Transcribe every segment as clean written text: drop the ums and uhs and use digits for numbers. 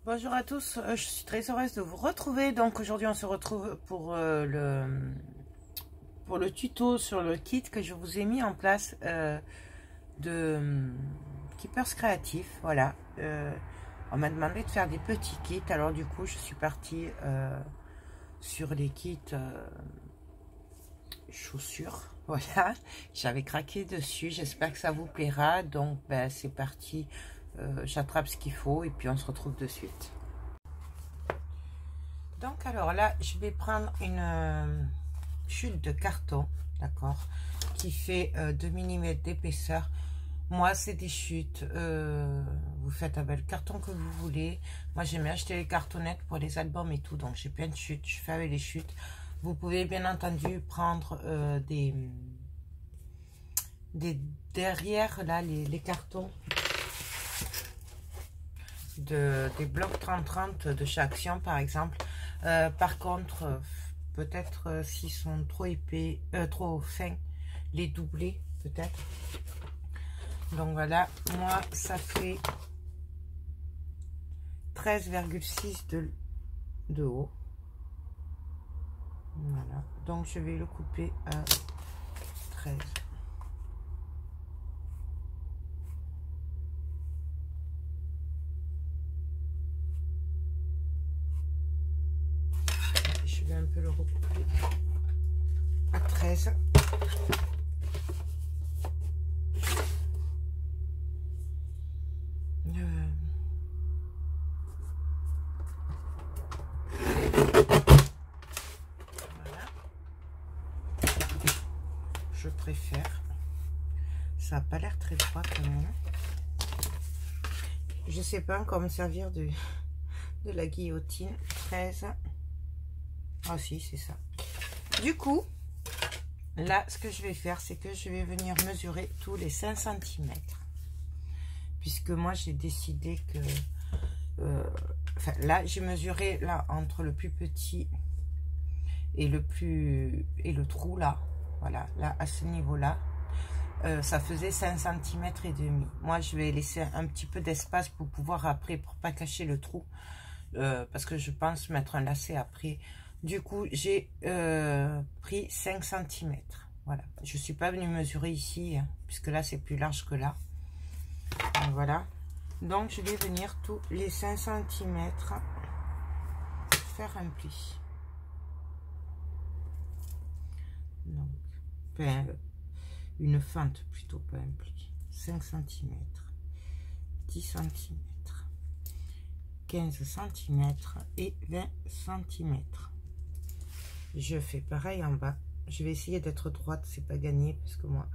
Bonjour à tous, je suis très heureuse de vous retrouver. Donc aujourd'hui on se retrouve pour le tuto sur le kit que je vous ai mis en place de Keepers Créatifs. Voilà, on m'a demandé de faire des petits kits, alors du coup je suis partie sur les kits chaussures. Voilà, j'avais craqué dessus, j'espère que ça vous plaira. Donc ben, c'est parti, j'attrape ce qu'il faut et puis on se retrouve de suite. Donc alors là, je vais prendre une chute de carton, d'accord, qui fait 2 mm d'épaisseur. Moi, c'est des chutes, vous faites avec le carton que vous voulez. Moi, j'aime bien acheter les cartonnettes pour les albums et tout, donc j'ai plein de chutes, je fais avec les chutes. Vous pouvez bien entendu prendre des derrière, là, les cartons des blocs 30-30 de chez Action, par exemple. Par contre, peut-être s'ils sont trop épais, trop fins, les doubler peut-être. Donc voilà, moi ça fait 13,6 de haut. Voilà, donc je vais le couper à 13. Je vais un peu le recouper à 13. Je préfère. Ça n'a pas l'air très droit quand même. Je sais pas comment me servir de la guillotine. 13. Ah si, c'est ça. Du coup, là, ce que je vais faire, c'est que je vais venir mesurer tous les 5 cm. Puisque moi, j'ai décidé que... enfin, là, j'ai mesuré là entre le plus petit et le trou là. Voilà, là, à ce niveau-là. Ça faisait 5 cm et demi. Moi, je vais laisser un petit peu d'espace pour pouvoir après, pour pas cacher le trou. Parce que je pense mettre un lacet après. Du coup, j'ai pris 5 cm. Voilà. Je suis pas venue mesurer ici, hein, puisque là, c'est plus large que là. Donc, voilà. Donc, je vais venir tous les 5 cm faire un pli. Donc, ben, une fente plutôt, pas un pli. 5 cm, 10 cm, 15 cm et 20 cm. Je fais pareil en bas. Je vais essayer d'être droite, c'est pas gagné parce que moi,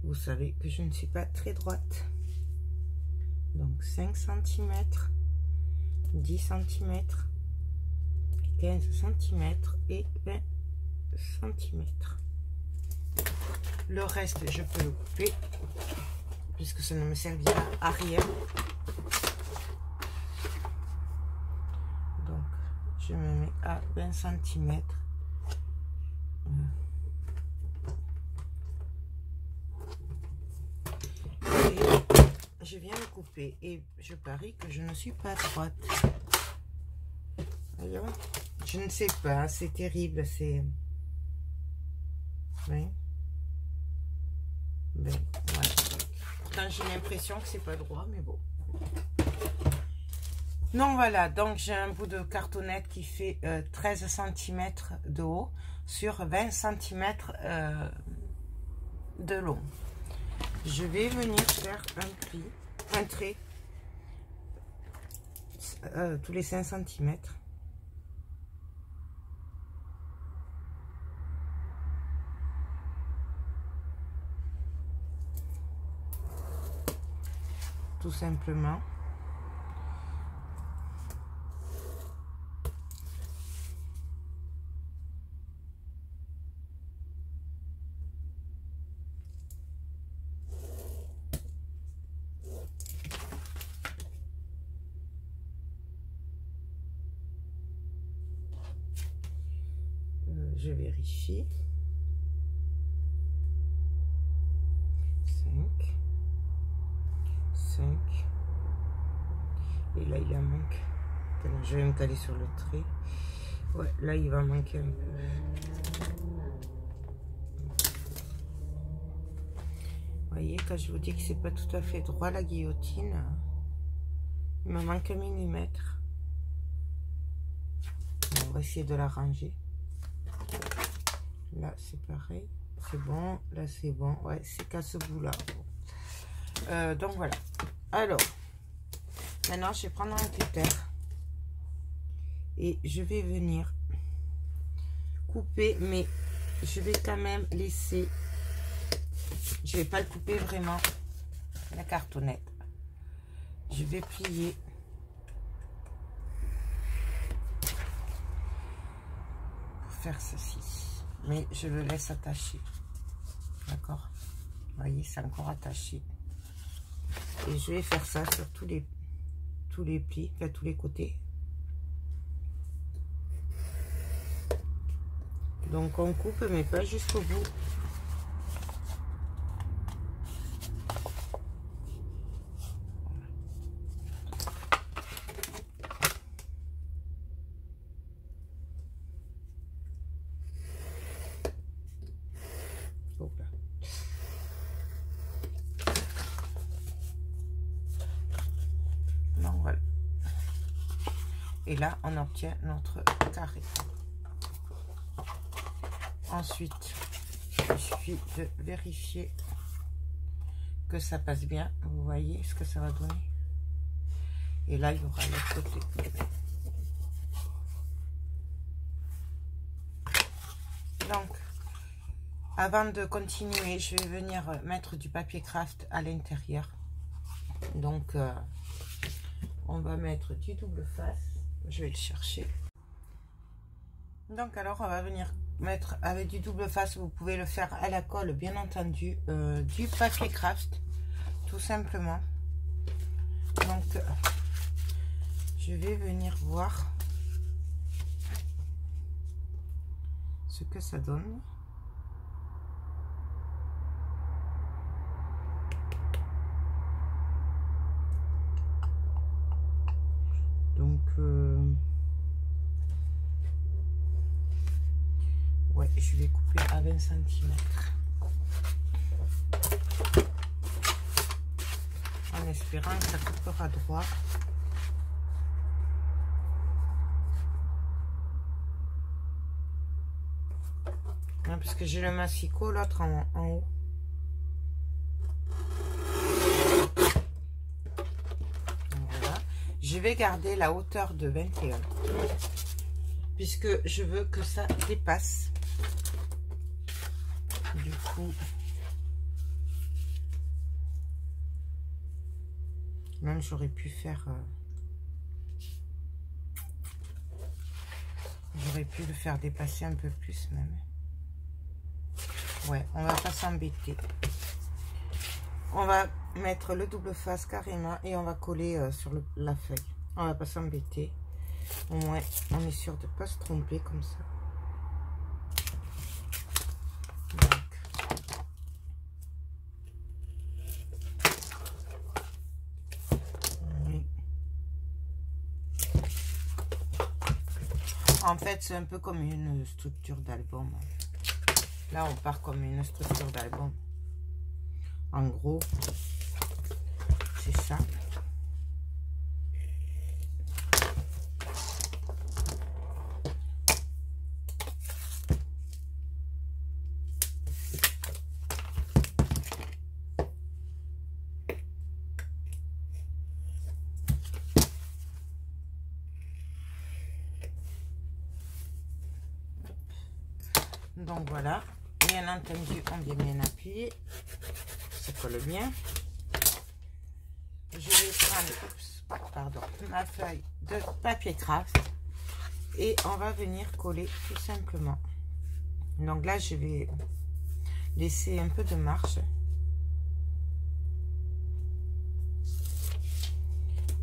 vous savez que je ne suis pas très droite. Donc 5 cm, 10 cm, 15 cm et 20 cm. Le reste, je peux le couper puisque ça ne me servira à rien. Donc, je me mets à 20 cm. Et je viens le couper et je parie que je ne suis pas droite. Alors, je ne sais pas, c'est terrible, c'est... Oui. Ben, voilà. Pourtant, j'ai l'impression que c'est pas droit, mais bon. Donc voilà, donc j'ai un bout de cartonnette qui fait 13 cm de haut sur 20 cm de long. Je vais venir faire un trait tous les 5 cm. Tout simplement. Je vérifie. 5. Et là, il en manque. Attends, je vais me caler sur le trait. Ouais, là, il va manquer un peu. Vous voyez, quand je vous dis que c'est pas tout à fait droit la guillotine, il me manque 1 millimètre. On va essayer de la ranger. Là, c'est pareil. C'est bon. Là, c'est bon. Ouais, c'est qu'à ce bout-là. Donc, voilà. Alors, maintenant, je vais prendre un cutter. Et je vais venir couper. Mais je vais quand même laisser... Je vais pas le couper vraiment. La cartonnette. Je vais plier. Pour faire ceci. Mais je le laisse attacher. D'accord? Vous voyez, c'est encore attaché. Et je vais faire ça sur tous les plis, enfin tous les côtés. Donc on coupe, mais pas jusqu'au bout. Et là, on obtient notre carré. Ensuite, il suffit de vérifier que ça passe bien. Vous voyez ce que ça va donner. Et là, il y aura l'autre côté. Donc, avant de continuer, je vais venir mettre du papier craft à l'intérieur. Donc, on va mettre du double face. Je vais le chercher. Donc alors on va venir mettre avec du double face. Vous pouvez le faire à la colle, bien entendu, du papier craft, tout simplement. Donc je vais venir voir ce que ça donne. Donc ouais, je vais couper à 20 cm. En espérant que ça coupera droit. Non, parce que j'ai le massicot, l'autre en haut. Je vais garder la hauteur de 21 puisque je veux que ça dépasse. Du coup, même j'aurais pu faire j'aurais pu le faire dépasser un peu plus même. Ouais, on va pas s'embêter. On va mettre le double face carrément et on va coller sur la feuille. On va pas s'embêter. Au moins, on est sûr de ne pas se tromper comme ça. Donc. Oui. En fait, c'est un peu comme une structure d'album. Là, on part comme une structure d'album. En gros, c'est ça. Donc voilà, bien entendu, on vient bien appuyer. Ça colle bien. Je vais prendre, pardon, ma feuille de papier craft et on va venir coller tout simplement. Donc là, je vais laisser un peu de marge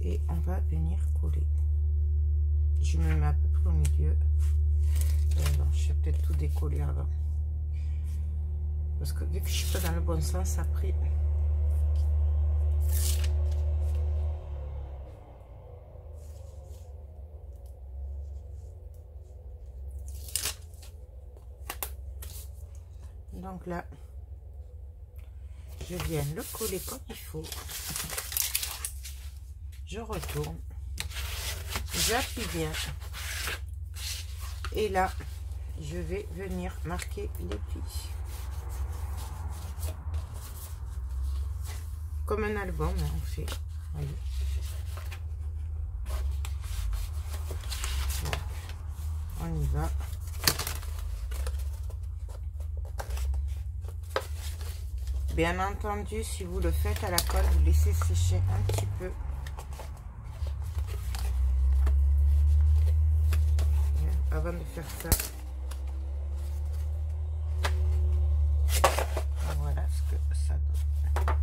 et on va venir coller. Je me mets à peu près au milieu. Alors, je vais peut-être tout décoller avant. Parce que vu que je suis pas dans le bon sens après. Donc là, je viens le coller comme il faut. Je retourne. J'appuie bien. Et là, je vais venir marquer les plis. Comme un album, hein, on fait. Voyez. On y va. Bien entendu, si vous le faites à la colle, vous laissez sécher un petit peu. Avant de faire ça. Voilà ce que ça donne.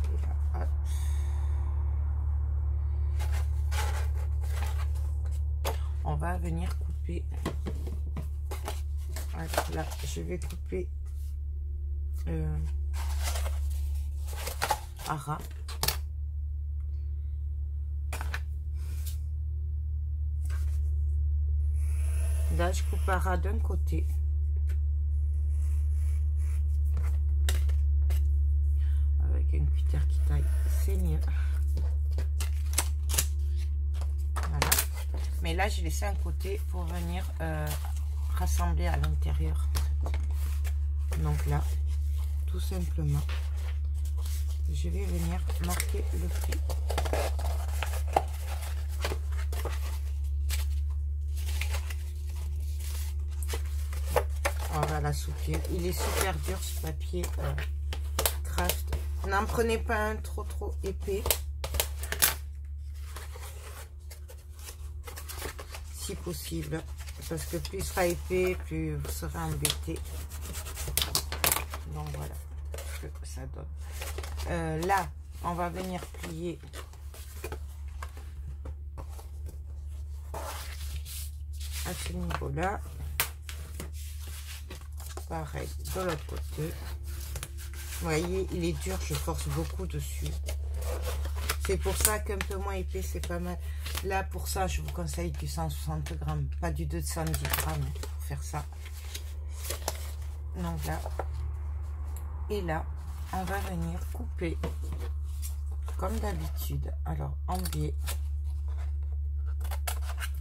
Et là, hop. On va venir couper. Là, je vais couper à ras. Là, je coupe à ras d'un côté. Avec un cutter qui taille, c'est mieux. Voilà. Mais là, j'ai laissé un côté pour venir rassembler à l'intérieur. Donc là, tout simplement, je vais venir marquer le pli. On va l'assouplir. Il est super dur ce papier craft. N'en prenez pas un trop épais. Si possible. Parce que plus il sera épais, plus vous serez embêté. Donc voilà ce que ça donne. Là, on va venir plier à ce niveau-là. Pareil, de l'autre côté. Vous voyez, il est dur, je force beaucoup dessus. C'est pour ça qu'un peu moins épais, c'est pas mal. Là, pour ça, je vous conseille du 160 grammes, pas du 210 grammes pour faire ça. Donc là, et là, on va venir couper comme d'habitude. Alors, en biais,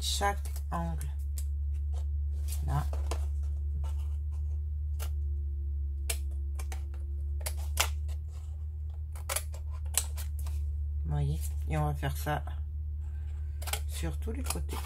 chaque angle. Là. Vous voyez, et on va faire ça sur tous les côtés.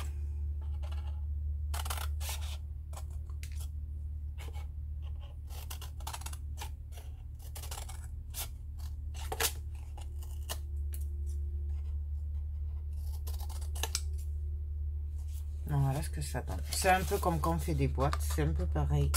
Voilà ce que ça donne. C'est un peu comme quand on fait des boîtes, c'est un peu pareil.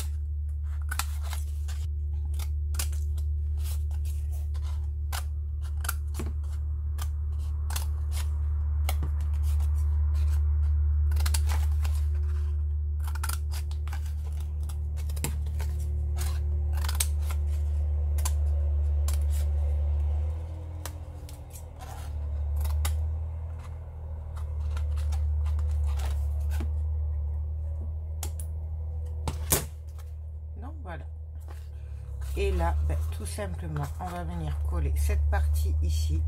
Et là, ben, tout simplement, on va venir coller cette partie ici.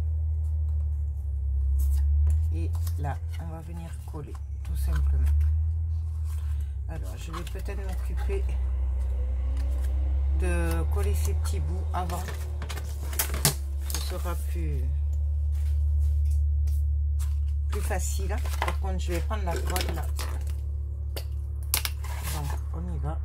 Et là, on va venir coller, tout simplement. Alors, je vais peut-être m'occuper de coller ces petits bouts avant. Ce sera plus facile. Par contre, je vais prendre la colle là. Donc, on y va.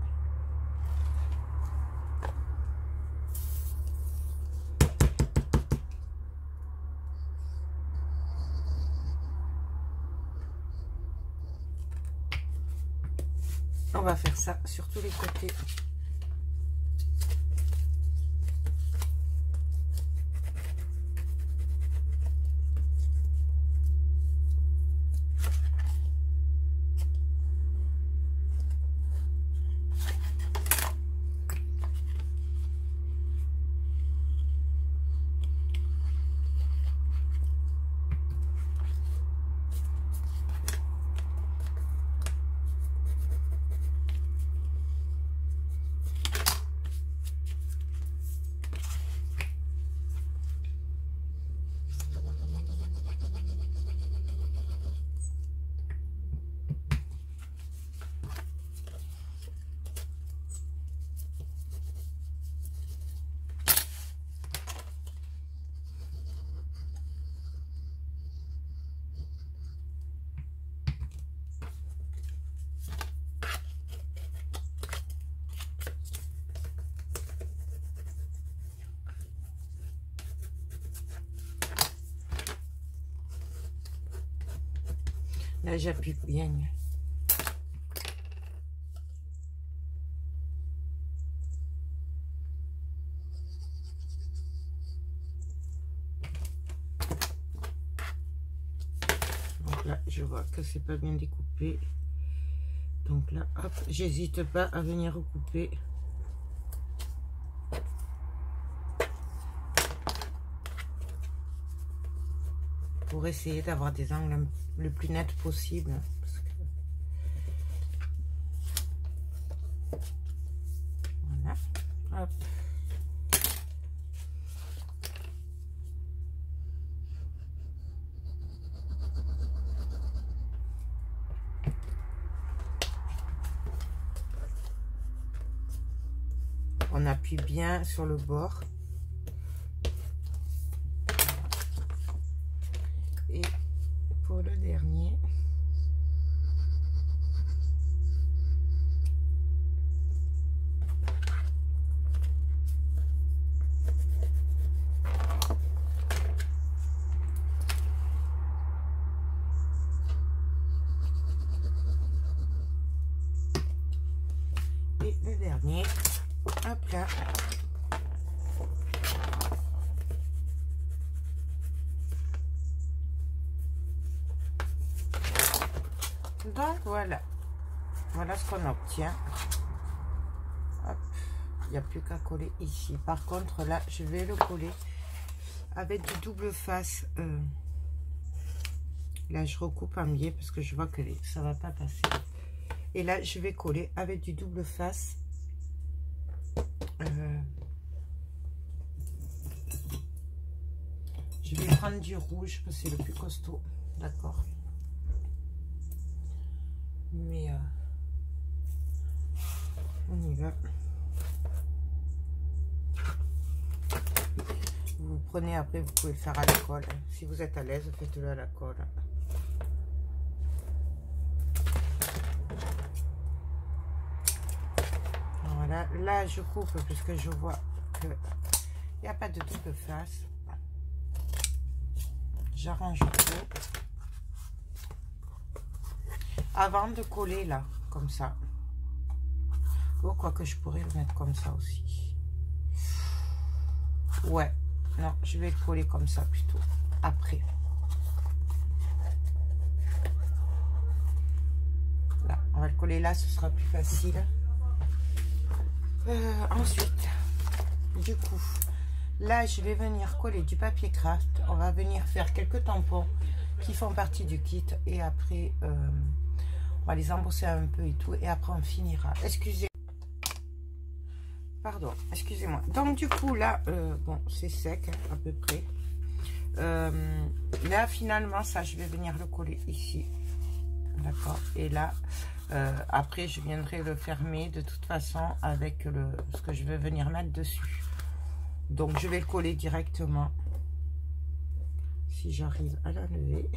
On va faire ça sur tous les côtés. Là, j'appuie bien. Donc là, je vois que c'est pas bien découpé. Donc là, hop, j'hésite pas à venir recouper. Pour essayer d'avoir des angles le plus net possible. Parce que... Voilà, hop. On appuie bien sur le bord. Et pour le dernier, hop là. Donc voilà, voilà ce qu'on obtient. Hop, il n'y a plus qu'à coller ici. Par contre là, je vais le coller avec du double face. Là, je recoupe un biais parce que je vois que ça va pas passer. Et là, je vais coller avec du double face. Je vais prendre du rouge parce que c'est le plus costaud, d'accord. Mais on y va. Vous prenez après, vous pouvez le faire à la colle. Si vous êtes à l'aise, faites-le à la colle. Voilà, là je coupe puisque je vois que il n'y a pas de double face. J'arrange tout avant de coller là, comme ça. Oh, quoi que je pourrais le mettre comme ça aussi. Ouais, non, je vais le coller comme ça plutôt après. Là, on va le coller là, ce sera plus facile. Ensuite, du coup, là, je vais venir coller du papier craft. On va venir faire quelques tampons qui font partie du kit. Et après, on va les embosser un peu et tout. Et après, on finira. Excusez. Pardon, excusez-moi. Donc, du coup, là, bon, c'est sec, hein, à peu près. Là, finalement, ça, je vais venir le coller ici. D'accord. Et là, après, je viendrai le fermer de toute façon avec ce que je vais venir mettre dessus. Donc, je vais le coller directement. Si j'arrive à l'enlever.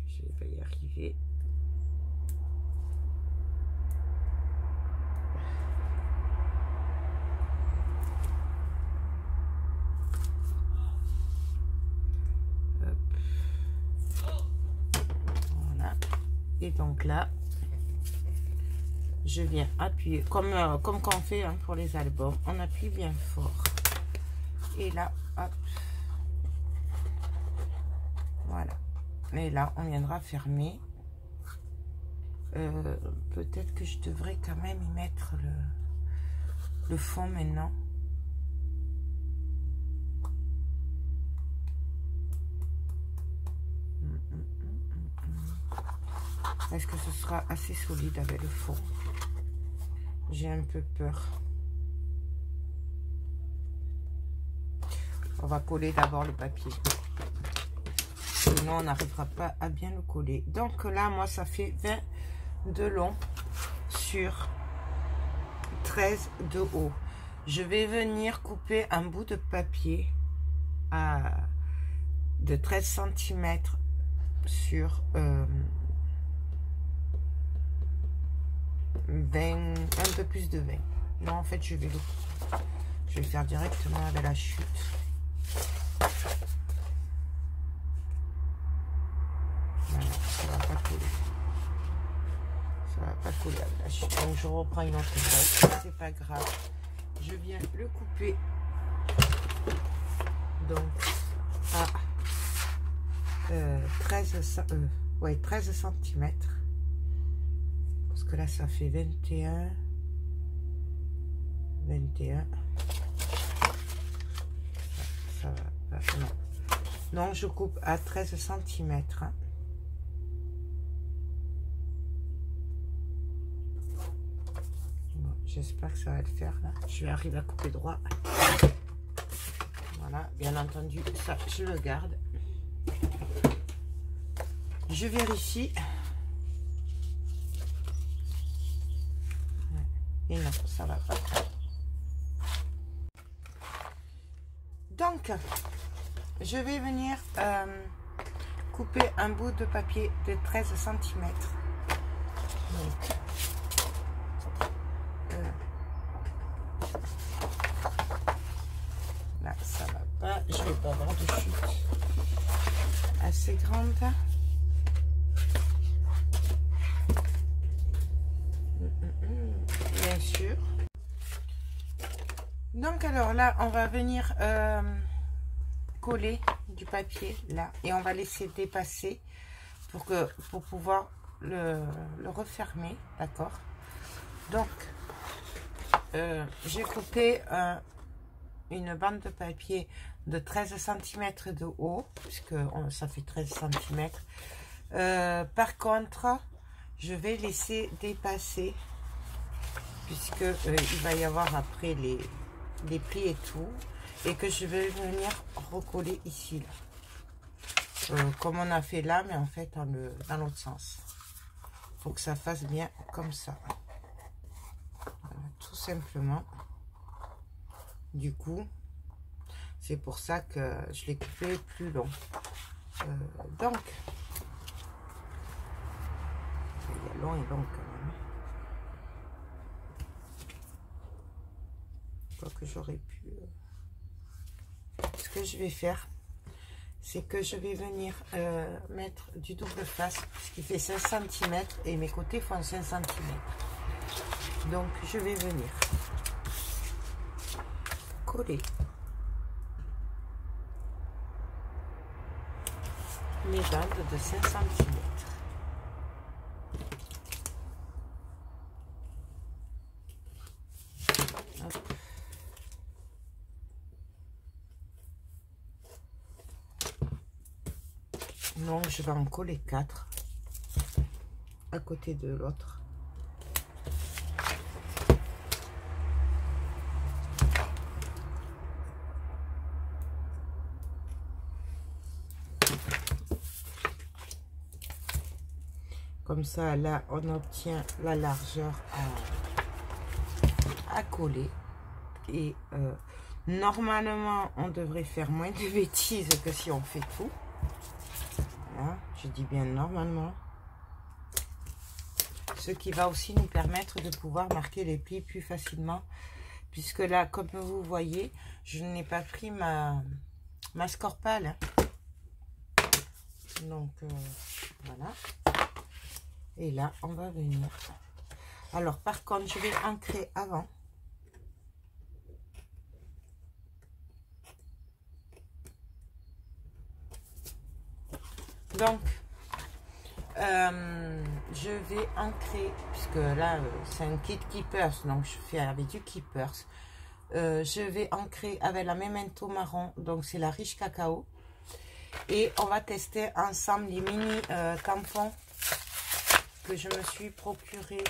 Je vais y arriver. Voilà. Et donc là, je viens appuyer comme qu'on fait hein, pour les albums. On appuie bien fort. Et là, hop. Voilà. Et là, on viendra fermer. Peut-être que je devrais quand même y mettre le fond maintenant. Est-ce que ce sera assez solide avec le fond? J'ai un peu peur. On va coller d'abord le papier. Sinon, on n'arrivera pas à bien le coller. Donc là, moi, ça fait 20 de long sur 13 de haut. Je vais venir couper un bout de papier de 13 cm sur 20, un peu plus de 20. Non, en fait, je je vais faire directement avec la chute. Voilà, ça va pas coller. Ça va pas coller avec la chute. Donc je reprends une autre boîte, c'est pas grave. Je viens le couper. Donc à 13 cm. Parce que là ça fait 21. Ça va pas, non. Non, je coupe à 13 cm. Bon, j'espère que ça va le faire là. Je vais arriver à couper droit. Voilà, bien entendu, ça je le garde. Je vérifie. Et non, ça va pas. Donc, je vais venir couper un bout de papier de 13 cm. Donc, là, ça va pas. Je vais pas avoir de chute assez grande. Bien sûr. Donc alors là, on va venir coller du papier là et on va laisser dépasser pour pouvoir le refermer, d'accord. Donc j'ai coupé une bande de papier de 13 cm de haut, puisque ça fait 13 cm. Par contre, je vais laisser dépasser, puisque il va y avoir après les plis et tout, et que je vais venir recoller ici là. Comme on a fait là, mais en fait dans l'autre sens. Faut que ça fasse bien comme ça. Voilà, tout simplement. Du coup, c'est pour ça que je l'ai coupé plus long. Donc, il y a long et long quand même. Que j'aurais pu. Ce que je vais faire, c'est que je vais venir mettre du double face, ce qui fait 5 cm et mes côtés font 5 cm. Donc je vais venir coller mes bandes de 5 cm. Donc je vais en coller 4 à côté de l'autre. Comme ça, là, on obtient la largeur à coller. Et normalement, on devrait faire moins de bêtises que si on fait tout. Voilà, je dis bien normalement. Ce qui va aussi nous permettre de pouvoir marquer les plis plus facilement. Puisque là, comme vous voyez, je n'ai pas pris ma scorpale. Donc, voilà. Et là, on va venir. Alors, par contre, je vais ancrer avant. Donc, je vais ancrer, puisque là, c'est un kit Keepers, donc je fais avec du Keepers. Je vais ancrer avec la Memento marron, donc c'est la riche cacao. Et on va tester ensemble les mini tampons que je me suis procuré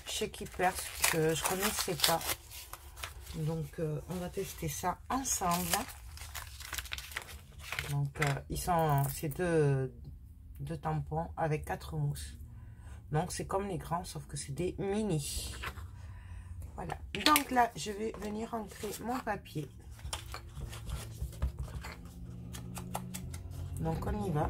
chez Keepers, que je connaissais pas. Donc, on va tester ça ensemble. Donc, ils sont ces deux tampons avec 4 mousses. Donc, c'est comme les grands, sauf que c'est des mini. Voilà. Donc là, je vais venir ancrer mon papier. Donc, on y va.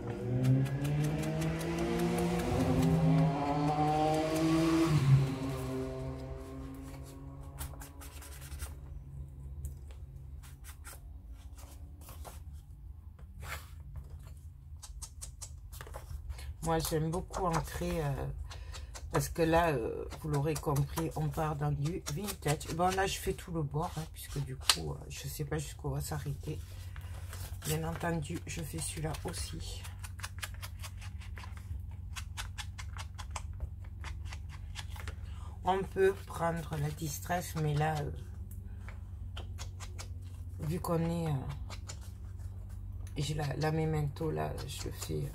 Moi, j'aime beaucoup ancrer, parce que là, vous l'aurez compris, on part dans du vintage. Bon, là, je fais tout le bord, hein, puisque du coup, je ne sais pas jusqu'où on va s'arrêter. Bien entendu, je fais celui-là aussi. On peut prendre la distress, mais là, vu qu'on est... j'ai la memento, là, je le fais...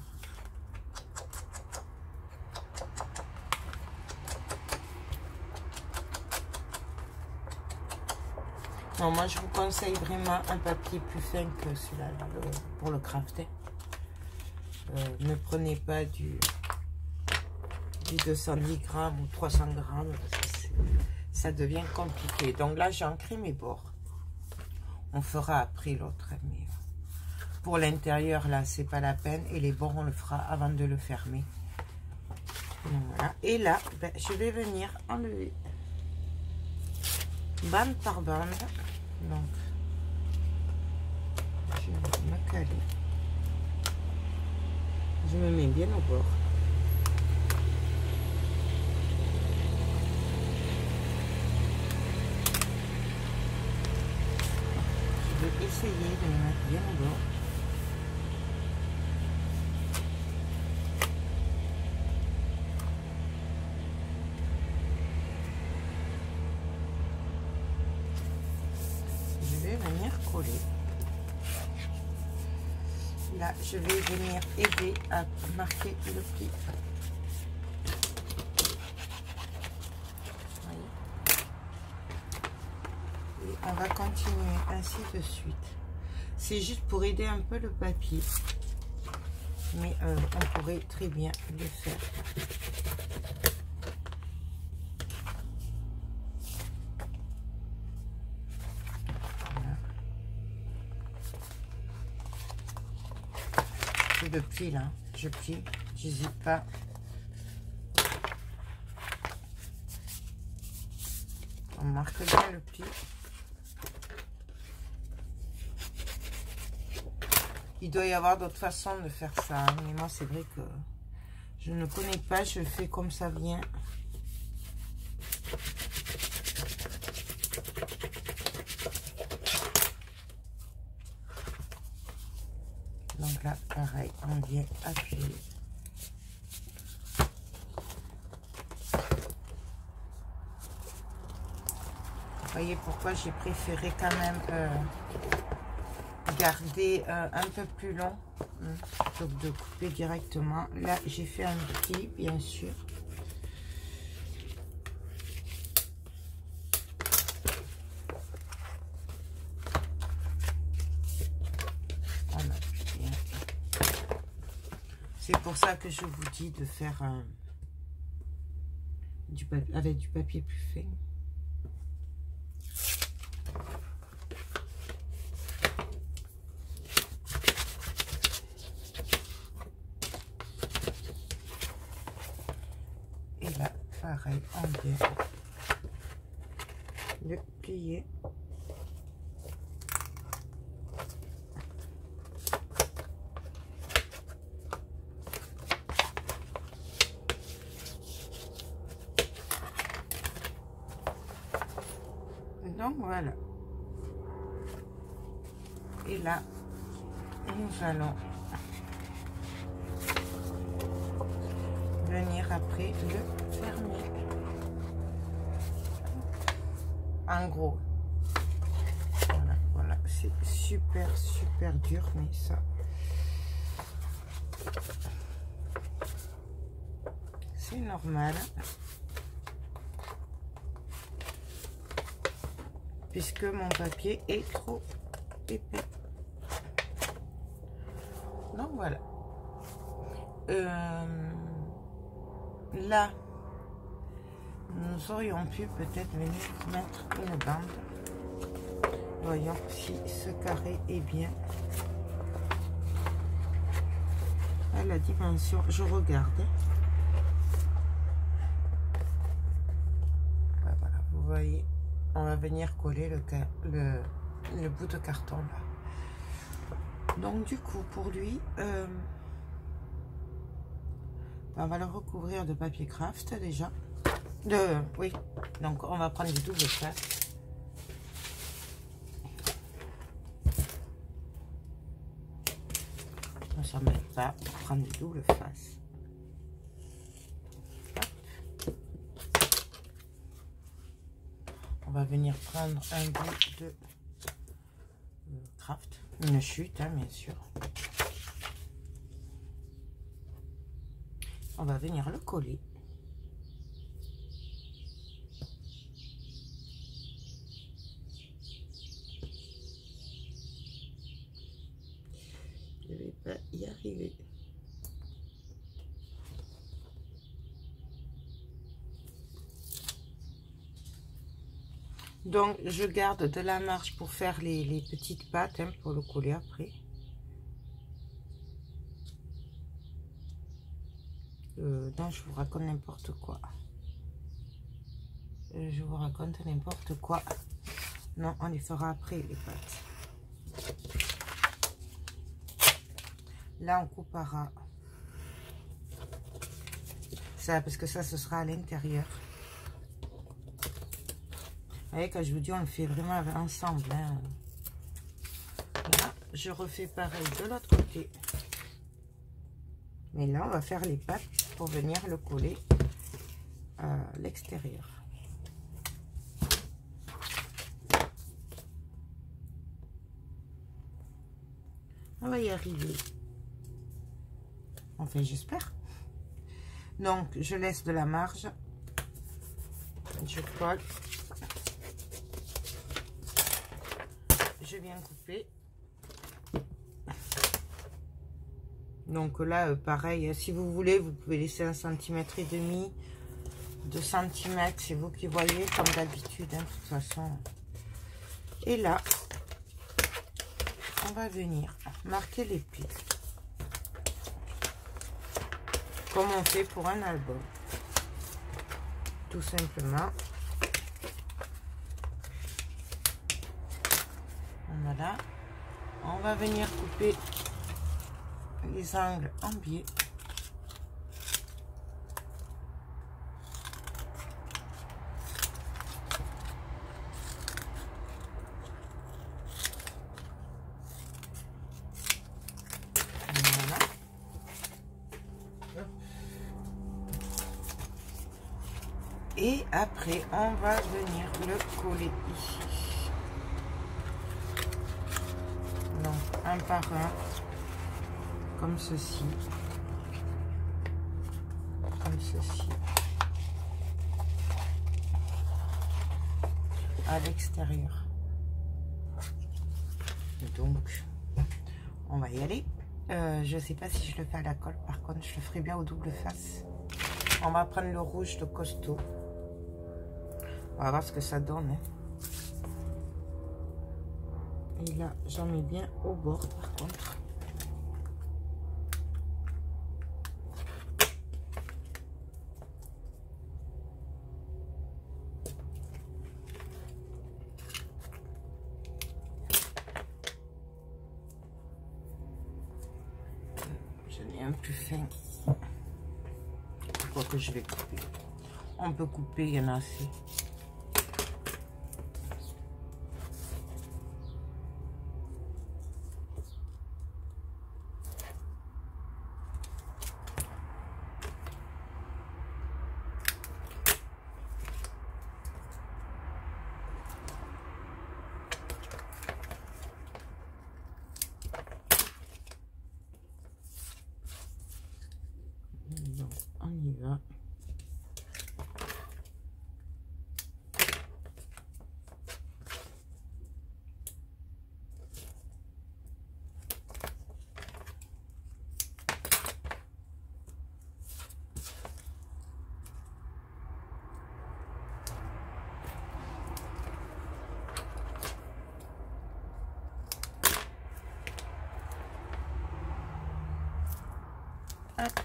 Non, moi, je vous conseille vraiment un papier plus fin que celui-là, pour le crafter. Ne prenez pas du 210 grammes ou 300 grammes. Ça devient compliqué. Donc là, j'ai ancré mes bords. On fera après l'autre. Mais pour l'intérieur, là, c'est pas la peine. Et les bords, on le fera avant de le fermer. Donc, voilà. Et là, ben, je vais venir enlever bande par bande. Donc, je vais me caler. Je me mets bien au bord. Je vais essayer de me mettre bien au bord. Je vais venir coller. Là, je vais venir aider à marquer le pli. Et on va continuer ainsi de suite. C'est juste pour aider un peu le papier. Mais on pourrait très bien le faire. De pli là, je plie, j'hésite pas. On marque bien le pli. Il doit y avoir d'autres façons de faire ça, hein, mais moi c'est vrai que je ne connais pas, je fais comme ça vient. Donc là, pareil, on vient appuyer. Vous voyez pourquoi j'ai préféré quand même garder un peu plus long, plutôt que de couper directement. Là, j'ai fait un pli, bien sûr. C'est pour ça que je vous dis de faire avec du papier plus fin. Et là, pareil, on vient le plier. Donc voilà. Et là, nous allons venir après le fermer. En gros. Voilà, voilà. C'est super dur, mais ça. C'est normal. Puisque mon papier est trop épais. Donc voilà. Là, nous aurions pu peut-être venir mettre une bande. Voyons si ce carré est bien à la dimension. Je regarde. Voilà, vous voyez. On va venir coller le bout de carton là. Donc du coup pour lui On va le recouvrir de papier craft déjà. Oui, donc on va prendre du double face. On s'en met pas pour prendre du double face. Hop. On va venir prendre un bout de craft, une chute, hein, bien sûr. On va venir le coller. Je vais pas y arriver. Donc je garde de la marge pour faire les petites pattes, hein, pour le coller après. Non, je vous raconte n'importe quoi. Je vous raconte n'importe quoi. Non, on les fera après les pattes. Là, on coupera ça parce que ça, ce sera à l'intérieur. Vous voyez, quand je vous dis, on le fait vraiment ensemble. Hein. Là, je refais pareil de l'autre côté. Mais là, on va faire les pattes pour venir le coller à l'extérieur. On va y arriver. Enfin, j'espère. Donc, je laisse de la marge. Je colle. Je viens couper. Donc là, pareil, si vous voulez, vous pouvez laisser 1,5 cm, 2 cm, c'est vous qui voyez, comme d'habitude, hein, de toute façon. Et là, on va venir marquer les plis. Comme on fait pour un album. Tout simplement. Voilà. On va venir couper les angles en biais. Voilà. Et après, on va venir le coller ici. Donc, un par un. Comme ceci, à l'extérieur. Donc, on va y aller. Je sais pas si je le fais à la colle, par contre, je le ferai bien au double face. On va prendre le rouge de costaud. On va voir ce que ça donne. Hein. Et là, j'en mets bien au bord, par contre. Un plus fin, quoi que je vais couper. On peut couper, il y en a assez. Donc, on y va. Hop.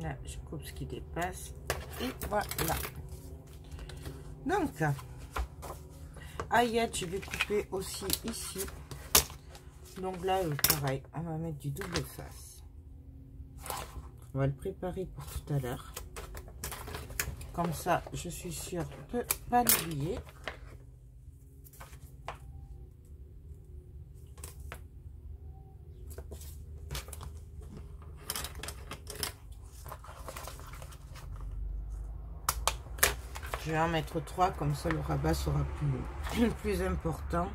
Là, je coupe ce qui dépasse. Et voilà. Donc, aïe, je vais couper aussi ici. Donc là, pareil, on va mettre du double face. On va le préparer pour tout à l'heure. Comme ça, je suis sûre de ne pas l'oublier. Je vais en mettre 3, comme ça le rabat sera plus important.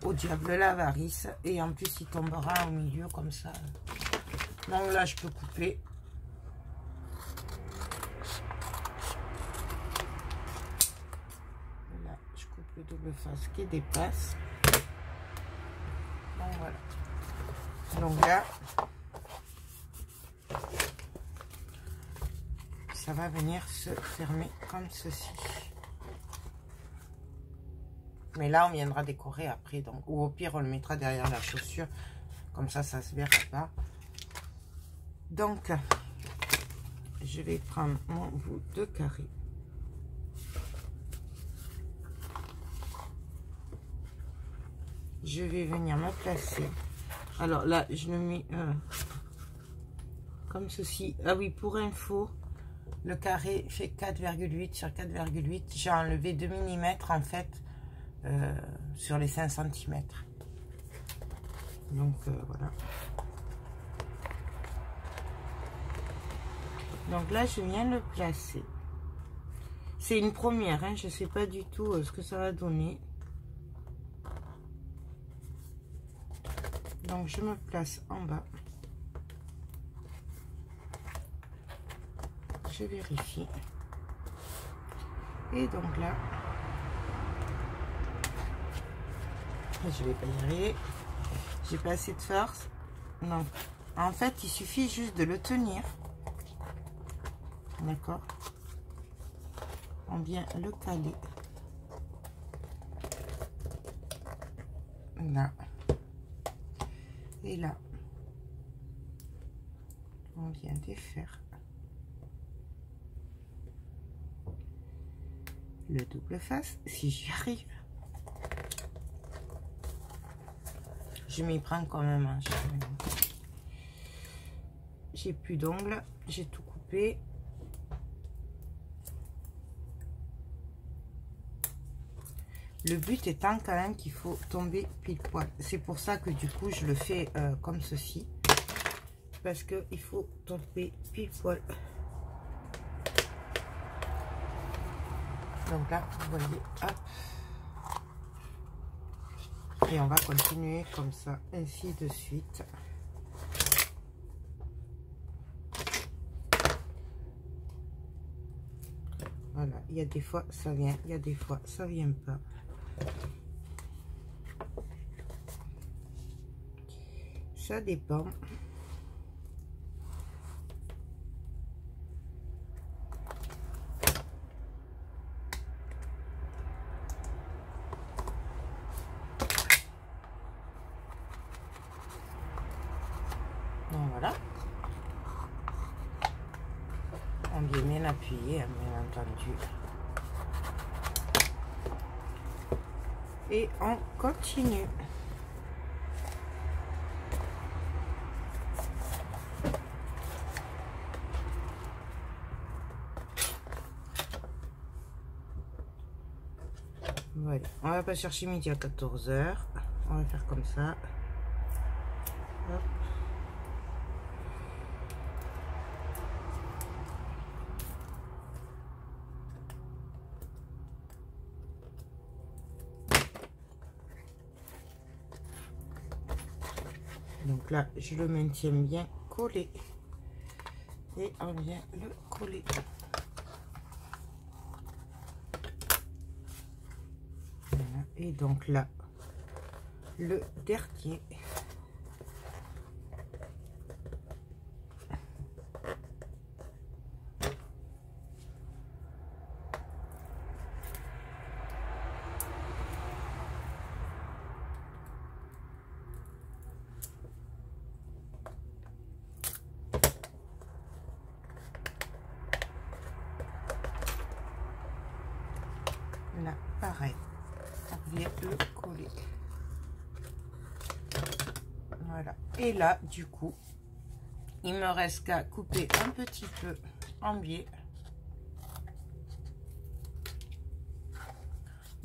Au diable l'avarice. Et en plus, il tombera au milieu comme ça. Donc là, je peux couper. Là, je coupe le double face qui dépasse. Donc voilà. Donc là, ça va venir se fermer comme ceci. Mais là, on viendra décorer après. Donc, ou au pire, on le mettra derrière la chaussure. Comme ça, ça se verra pas. Donc, je vais prendre mon bout de carré. Je vais venir me placer. Alors là, je le mets comme ceci. Ah oui, pour info, le carré fait 4,8 sur 4,8. J'ai enlevé 2 mm en fait sur les 5 cm. Donc voilà. Donc là, je viens le placer. C'est une première, hein, je ne sais pas du tout ce que ça va donner. Donc je me place en bas. Je vérifie. Et donc là, je vais pas y arriver. J'ai pas assez de force. Non. En fait, il suffit juste de le tenir. D'accord. On vient le caler. Là. Et là. On vient défaire le double face, si j'y arrive. Je m'y prends quand même. Hein. J'ai plus d'ongles, j'ai tout coupé. Le but étant quand même qu'il faut tomber pile poil. C'est pour ça que du coup je le fais comme ceci. Parce qu'il faut tomber pile poil. Donc là, vous voyez, hop. Et on va continuer comme ça, ainsi de suite. Voilà, il y a des fois ça vient, il y a des fois ça vient pas. Ça dépend. Donc voilà. On vient bien appuyer, hein, bien entendu. Et on continue. Voilà. On va pas chercher midi à 14 h. On va faire comme ça. Hop. Donc là, je le maintiens bien collé. Et on vient le coller. Voilà. Et donc là, le dernier. Là, pareil, on vient le coller. Voilà. Et là, du coup, il me reste qu'à couper un petit peu en biais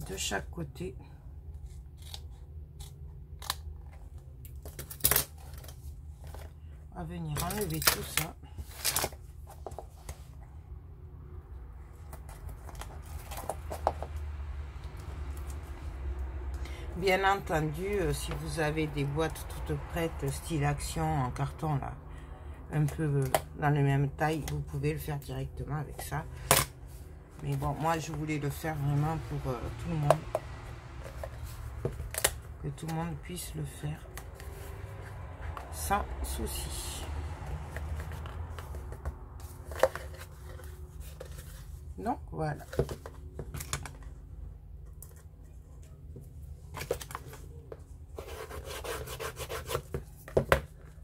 de chaque côté. On va venir enlever tout ça. Bien entendu, si vous avez des boîtes toutes prêtes, style Action en carton, là, un peu dans la même taille, vous pouvez le faire directement avec ça. Mais bon, moi, je voulais le faire vraiment pour tout le monde. Que tout le monde puisse le faire sans souci. Donc, voilà.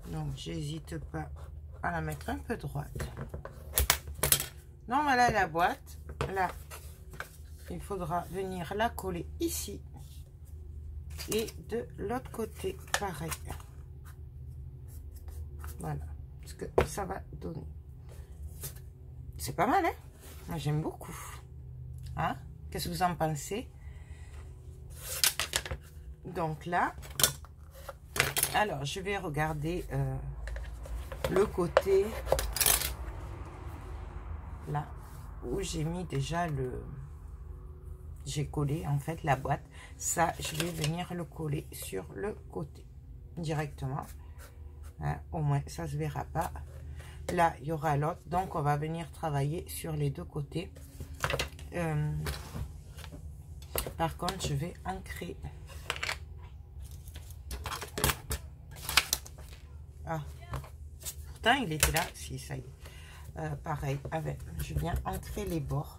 Donc, j'hésite pas à la mettre un peu droite. Donc, voilà la boîte. Là, il faudra venir la coller ici. Et de l'autre côté, pareil. Voilà. Ce que ça va donner. C'est pas mal, hein? Moi, j'aime beaucoup. Hein? Qu'est-ce que vous en pensez? Donc là, alors, je vais regarder le côté là où j'ai mis déjà le... J'ai collé en fait la boîte. Ça, je vais venir le coller sur le côté directement. Hein, au moins, ça se verra pas. Là, il y aura l'autre. Donc, on va venir travailler sur les deux côtés. Par contre, je vais ancrer. Ah, pourtant, il était là. Si, ça y est. Pareil, avec, je viens ancrer les bords.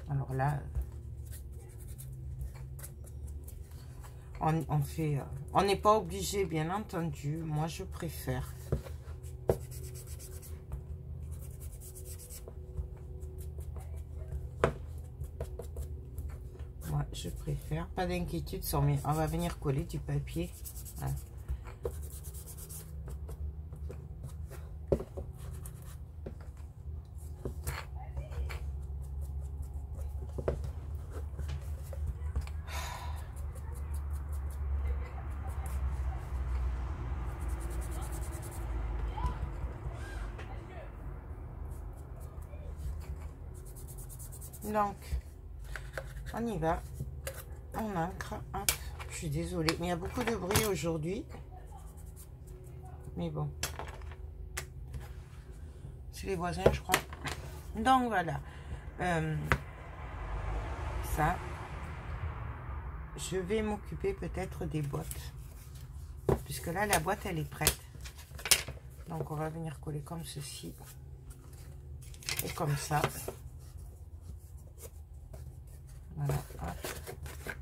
Alors là, on fait, on n'est pas obligé, bien entendu. Moi, je préfère. Moi, je préfère. Pas d'inquiétude, on va venir coller du papier. Voilà. Donc, on y va. On ancre. Hop. Je suis désolée, mais il y a beaucoup de bruit aujourd'hui. Mais bon. C'est les voisins, je crois. Donc, voilà. Ça. Je vais m'occuper peut-être des boîtes. Puisque là, la boîte, elle est prête. Donc, on va venir coller comme ceci. Et comme ça. Voilà. Hop.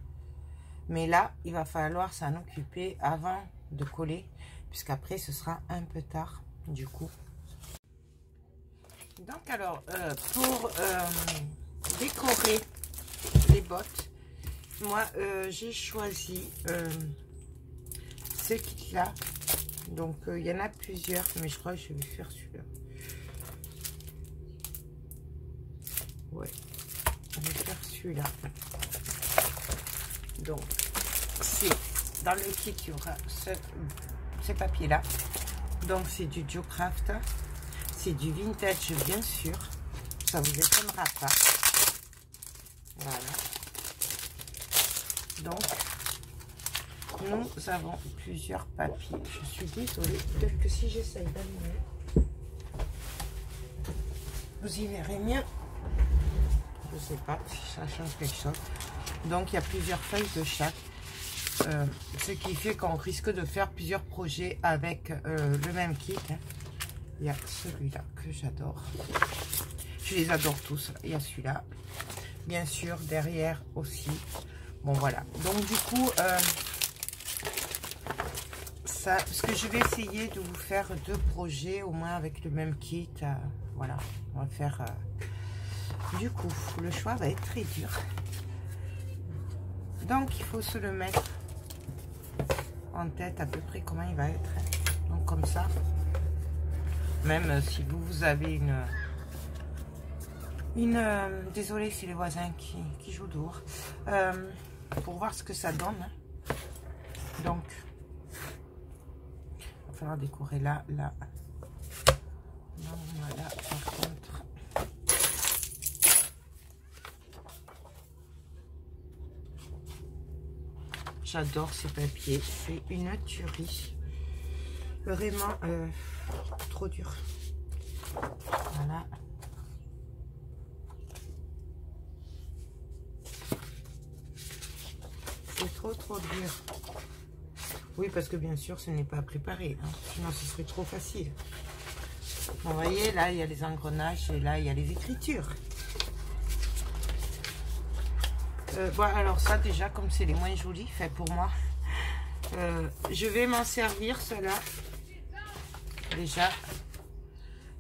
Mais là, il va falloir s'en occuper avant de coller, puisqu'après, ce sera un peu tard, du coup. Donc, alors, pour décorer les bottes, moi, j'ai choisi ce kit-là. Donc, il y en a plusieurs, mais je crois que je vais faire celui-là. Ouais. Je vais faire celui-là. Donc, c'est dans le kit, il y aura ces papiers-là. Donc, c'est du Geocraft. C'est du vintage, bien sûr. Ça vous étonnera pas. Voilà. Donc, nous avons plusieurs papiers. Je suis désolée. Peut-être que si j'essaye d'allumer, vous y verrez mieux. Je ne sais pas si ça change quelque chose. Donc, il y a plusieurs feuilles de chaque. Ce qui fait qu'on risque de faire plusieurs projets avec le même kit. Hein. Il y a celui-là que j'adore. Je les adore tous. Il y a celui-là. Bien sûr, derrière aussi. Bon, voilà. Donc, du coup, ça, parce que je vais essayer de vous faire 2 projets, au moins avec le même kit. Voilà. On va faire... du coup, le choix va être très dur. Donc, il faut se le mettre en tête à peu près comment il va être. Donc comme ça, même si vous avez désolé si les voisins qui jouent dehors, pour voir ce que ça donne. Donc, il va falloir décorer là. Non, voilà, par contre. J'adore ce papier, c'est une tuerie. Vraiment trop dur. Voilà. C'est trop dur. Oui, parce que bien sûr, ce n'est pas préparé. Hein. Sinon, ce serait trop facile. Vous voyez, là, il y a les engrenages et là, il y a les écritures. Bon, alors ça, déjà, comme c'est les moins jolis, fait pour moi, je vais m'en servir, cela, déjà,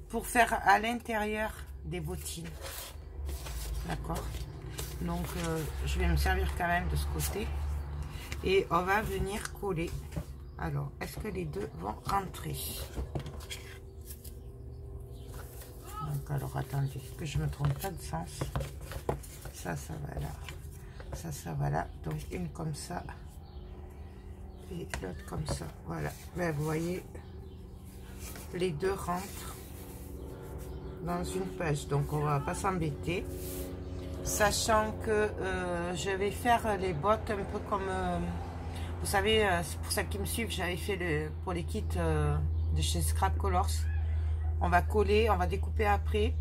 pour faire à l'intérieur des bottines. D'accord? Donc, je vais me servir quand même de ce côté. Et on va venir coller. Alors, est-ce que les deux vont rentrer? Donc, alors, attendez, que je ne me trompe pas de sens. Ça va là. Ça va là. Donc, une comme ça. Et l'autre comme ça. Voilà. Ben, vous voyez, les deux rentrent dans une page. Donc, on va pas s'embêter. Sachant que je vais faire les bottes un peu comme... vous savez, pour celles qui me suivent, j'avais fait pour les kits de chez Scrap Colors. On va coller, on va découper après.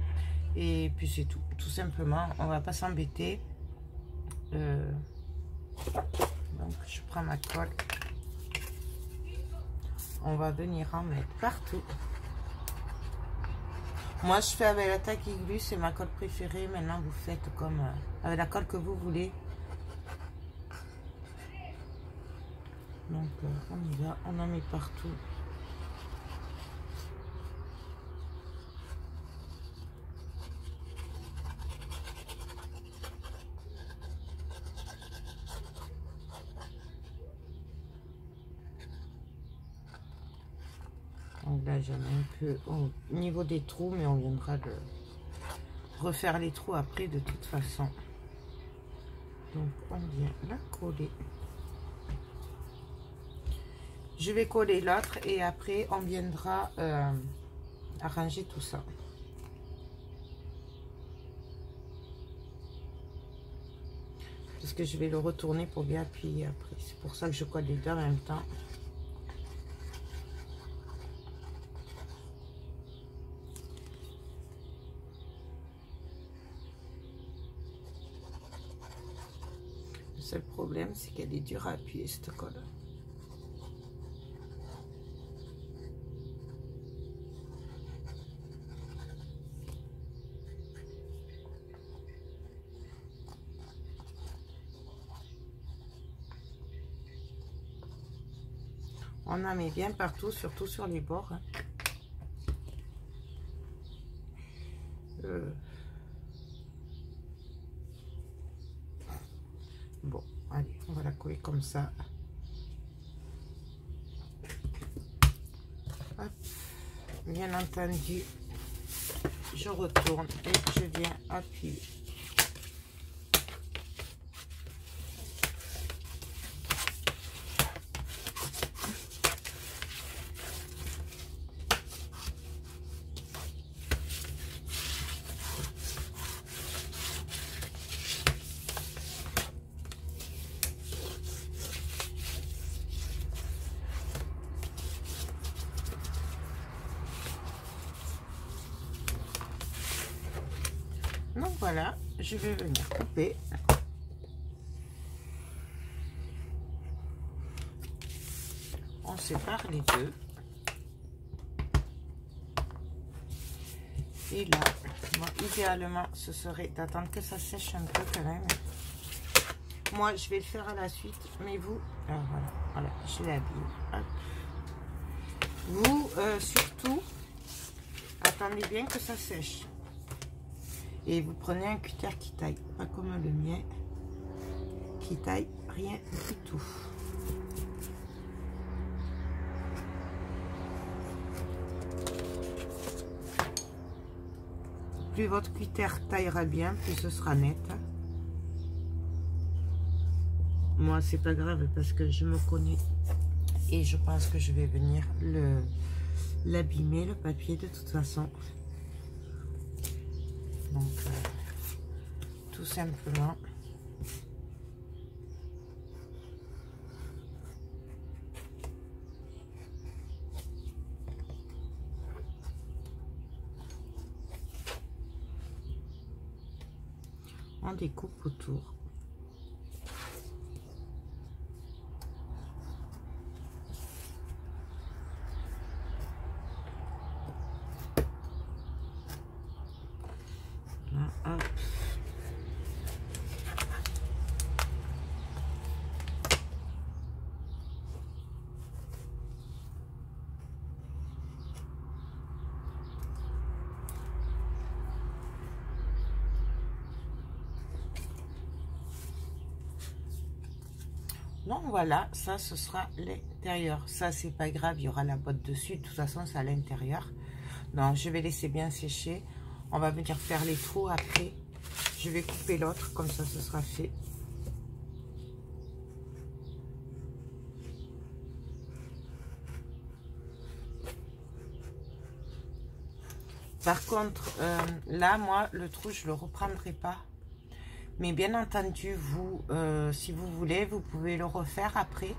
Et puis c'est tout. Tout simplement, on va pas s'embêter. Donc je prends ma colle. On va venir en mettre partout. Moi je fais avec la taille glue, c'est ma colle préférée. Maintenant vous faites comme avec la colle que vous voulez. Donc on y va, on en met partout. Donc là j'en ai un peu au niveau des trous, mais on viendra de refaire les trous après de toute façon. Donc on vient la coller. Je vais coller l'autre et après on viendra arranger tout ça. Parce que je vais le retourner pour bien appuyer après. C'est pour ça que je colle les deux en même temps. Le seul problème, c'est qu'elle est dure à appuyer cette colle. On en met bien partout, surtout sur les bords. Hein. Bon, allez, on va la coller comme ça. Hop. Bien entendu, je retourne et je viens appuyer. Donc voilà, je vais venir couper. On sépare les deux. Et là, bon, idéalement, ce serait d'attendre que ça sèche un peu quand même. Moi, je vais le faire à la suite, mais vous, alors voilà, je l'ai habillé. Vous, surtout, attendez bien que ça sèche. Et vous prenez un cutter qui taille, pas comme le mien, qui taille rien du tout. plus votre cutter taillera bien, plus ce sera net. Moi, c'est pas grave parce que je me connais. Et je pense que je vais venir l'abîmer, le papier, de toute façon. Donc, tout simplement. On découpe autour. Là, hop. Donc voilà, ça ce sera l'intérieur. Ça c'est pas grave, il y aura la botte dessus. De toute façon c'est à l'intérieur. Donc je vais laisser bien sécher. On va venir faire les trous après. Je vais couper l'autre, comme ça ce sera fait. Par contre, là moi le trou je le reprendrai pas. Mais bien entendu, vous, si vous voulez, vous pouvez le refaire après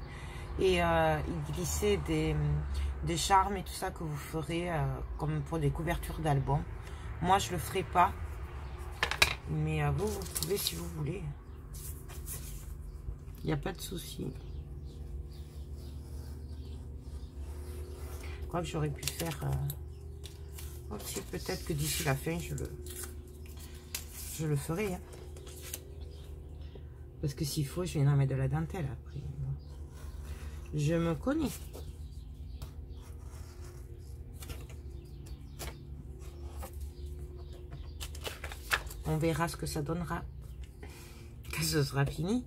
et y glisser des charmes et tout ça que vous ferez comme pour des couvertures d'album. Moi, je le ferai pas, mais vous pouvez si vous voulez. Il n'y a pas de souci. Je crois que j'aurais pu faire aussi, peut-être que d'ici la fin, je le ferai. Hein. Parce que s'il faut, je viendrai mettre de la dentelle après. Je me connais. On verra ce que ça donnera. Que ce sera fini.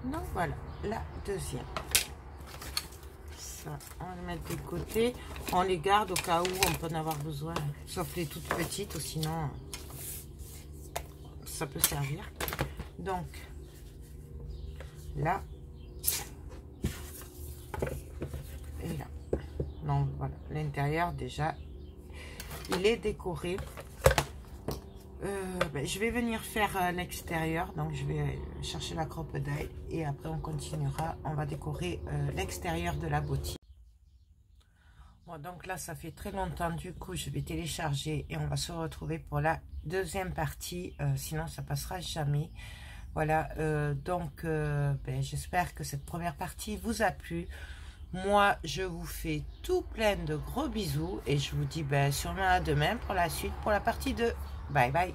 Donc voilà, la deuxième. Ça, on va le mettre de côté. On les garde au cas où on peut en avoir besoin. Sauf les toutes petites, ou sinon ça peut servir. Donc là et là. Donc voilà, l'intérieur déjà, il est décoré. Je vais venir faire l'extérieur, donc je vais chercher la crocodile et après on continuera, on va décorer l'extérieur de la bottine. Bon, donc là ça fait très longtemps, du coup je vais télécharger et on va se retrouver pour la deuxième partie, sinon ça passera jamais. Voilà, j'espère que cette première partie vous a plu. Moi je vous fais tout plein de gros bisous et je vous dis sûrement à demain pour la suite, pour la partie 2. Bye bye.